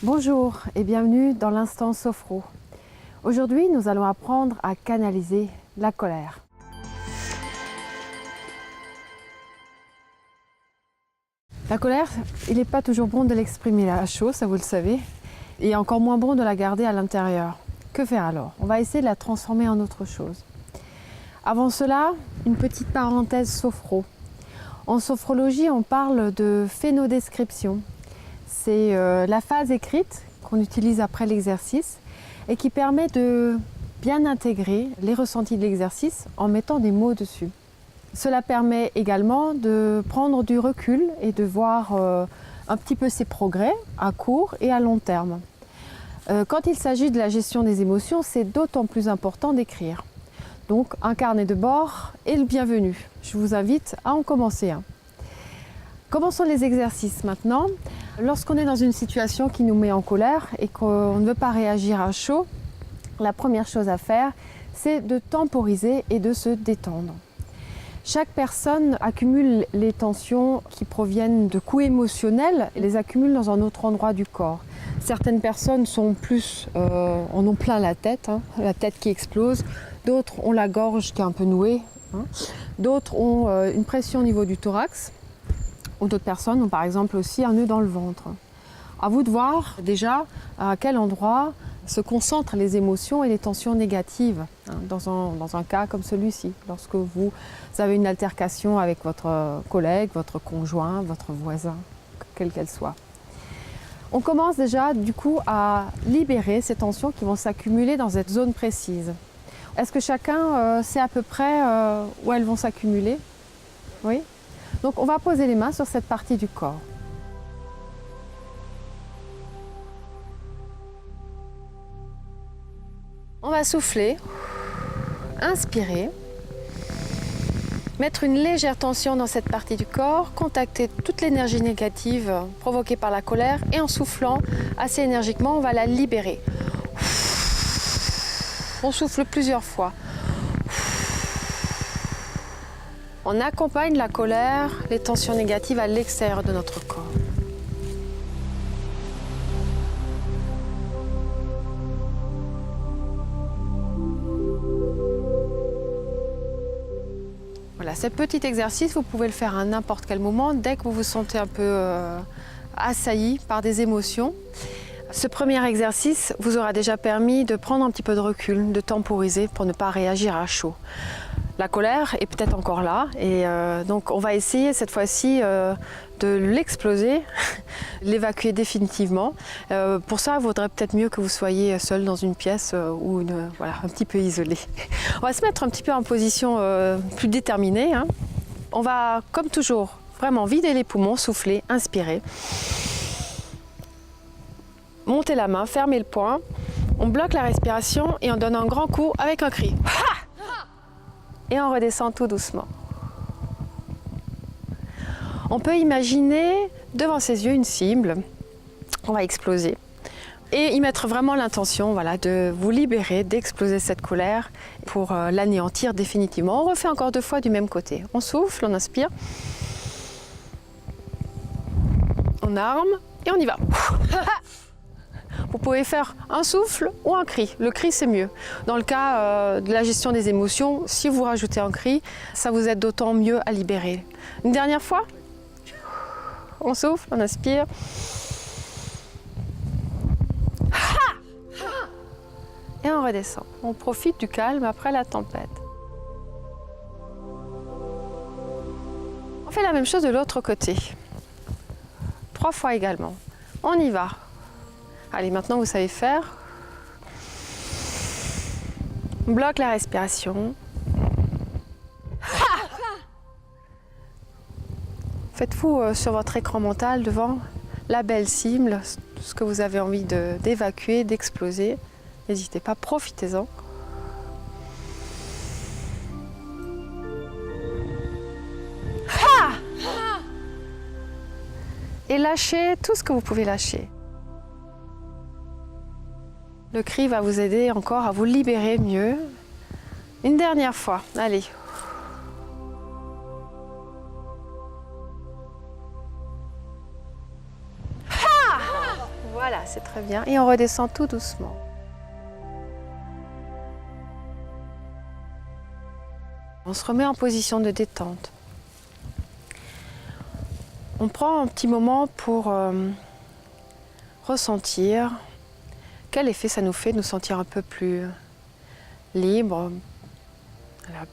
Bonjour et bienvenue dans l'instant Sophro. Aujourd'hui, nous allons apprendre à canaliser la colère. La colère, il n'est pas toujours bon de l'exprimer à chaud, ça vous le savez, et encore moins bon de la garder à l'intérieur. Que faire alors? On va essayer de la transformer en autre chose. Avant cela, une petite parenthèse sophro. En sophrologie, on parle de phénodescription. C'est la phase écrite qu'on utilise après l'exercice et qui permet de bien intégrer les ressentis de l'exercice en mettant des mots dessus. Cela permet également de prendre du recul et de voir un petit peu ses progrès à court et à long terme. Quand il s'agit de la gestion des émotions, c'est d'autant plus important d'écrire. Donc un carnet de bord est le bienvenu. Je vous invite à en commencer un. Commençons les exercices maintenant. Lorsqu'on est dans une situation qui nous met en colère et qu'on ne veut pas réagir à chaud, la première chose à faire, c'est de temporiser et de se détendre. Chaque personne accumule les tensions qui proviennent de coups émotionnels et les accumule dans un autre endroit du corps. Certaines personnes sont en ont plein la tête qui explose. D'autres ont la gorge qui est un peu nouée. D'autres ont une pression au niveau du thorax. Ou d'autres personnes ont par exemple aussi un nœud dans le ventre. À vous de voir déjà à quel endroit se concentrent les émotions et les tensions négatives dans un cas comme celui-ci, lorsque vous avez une altercation avec votre collègue, votre conjoint, votre voisin, quelle qu'elle soit. On commence déjà du coup à libérer ces tensions qui vont s'accumuler dans cette zone précise. Est-ce que chacun sait à peu près où elles vont s'accumuler? Oui? Donc on va poser les mains sur cette partie du corps. On va souffler, inspirer, mettre une légère tension dans cette partie du corps, contacter toute l'énergie négative provoquée par la colère et en soufflant assez énergiquement, on va la libérer. On souffle plusieurs fois. On accompagne la colère, les tensions négatives à l'extérieur de notre corps. Voilà, ce petit exercice, vous pouvez le faire à n'importe quel moment, dès que vous vous sentez un peu assailli par des émotions. Ce premier exercice vous aura déjà permis de prendre un petit peu de recul, de temporiser pour ne pas réagir à chaud. La colère est peut-être encore là et donc on va essayer cette fois-ci de l'exploser, l'évacuer définitivement. Pour ça, il vaudrait peut-être mieux que vous soyez seul dans une pièce ou un petit peu isolé. On va se mettre un petit peu en position plus déterminée. On va, comme toujours, vraiment vider les poumons, souffler, inspirer. Monter la main, fermer le poing. On bloque la respiration et on donne un grand coup avec un cri. Et on redescend tout doucement. On peut imaginer devant ses yeux une cible, on va exploser, et y mettre vraiment l'intention de vous libérer, d'exploser cette colère pour l'anéantir définitivement. On refait encore 2 fois du même côté. On souffle, on inspire, on arme et on y va. Vous pouvez faire un souffle ou un cri. Le cri, c'est mieux. Dans le cas de la gestion des émotions, si vous rajoutez un cri, ça vous aide d'autant mieux à libérer. Une dernière fois. On souffle, on inspire. Et on redescend. On profite du calme après la tempête. On fait la même chose de l'autre côté. 3 fois également. On y va. Allez, maintenant vous savez faire. On bloque la respiration. Faites-vous sur votre écran mental devant la belle cible, ce que vous avez envie d'évacuer, d'exploser. N'hésitez pas, profitez-en. Et lâchez tout ce que vous pouvez lâcher. Le cri va vous aider encore à vous libérer mieux. Une dernière fois, allez. Voilà, c'est très bien. Et on redescend tout doucement. On se remet en position de détente. On prend un petit moment pour ressentir quel effet ça nous fait de nous sentir un peu plus libre,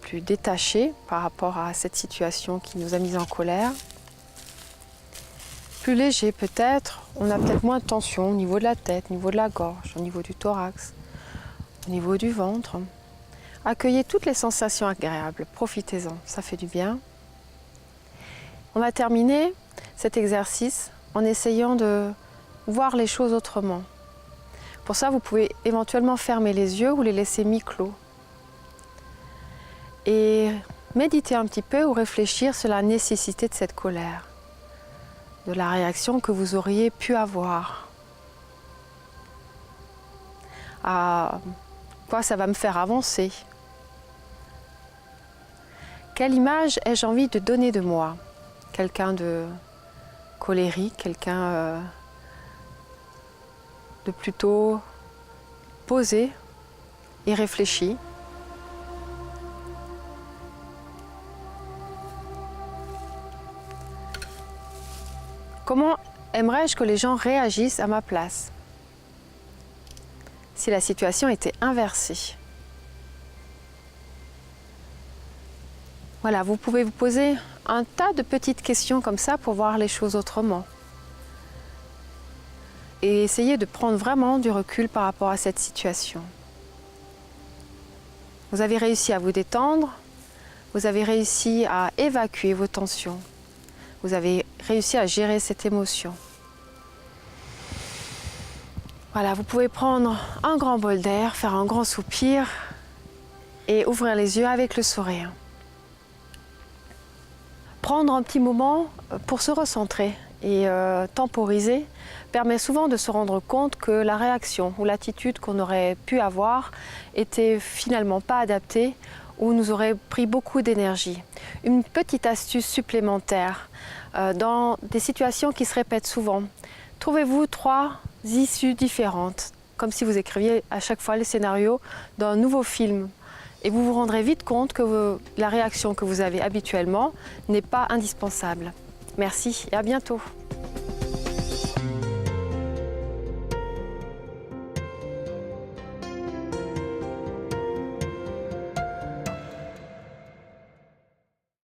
plus détaché par rapport à cette situation qui nous a mis en colère. Plus léger peut-être, on a peut-être moins de tension au niveau de la tête, au niveau de la gorge, au niveau du thorax, au niveau du ventre. Accueillez toutes les sensations agréables, profitez-en, ça fait du bien. On va terminer cet exercice en essayant de voir les choses autrement. Pour ça, vous pouvez éventuellement fermer les yeux ou les laisser mi-clos. Et méditer un petit peu ou réfléchir sur la nécessité de cette colère, de la réaction que vous auriez pu avoir. À quoi ça va me faire avancer? Quelle image ai-je envie de donner de moi? Quelqu'un de colérique, quelqu'un de plutôt posé et réfléchi. Comment aimerais-je que les gens réagissent à ma place si la situation était inversée? Voilà, vous pouvez vous poser un tas de petites questions comme ça pour voir les choses autrement. Et essayer de prendre vraiment du recul par rapport à cette situation. Vous avez réussi à vous détendre, vous avez réussi à évacuer vos tensions, vous avez réussi à gérer cette émotion. Voilà, vous pouvez prendre un grand bol d'air, faire un grand soupir et ouvrir les yeux avec le sourire. Prendre un petit moment pour se recentrer et temporiser permet souvent de se rendre compte que la réaction ou l'attitude qu'on aurait pu avoir était finalement pas adaptée ou nous aurait pris beaucoup d'énergie. Une petite astuce supplémentaire dans des situations qui se répètent souvent. Trouvez-vous 3 issues différentes, comme si vous écriviez à chaque fois le scénario d'un nouveau film. Et vous vous rendrez vite compte que la réaction que vous avez habituellement n'est pas indispensable. Merci et à bientôt.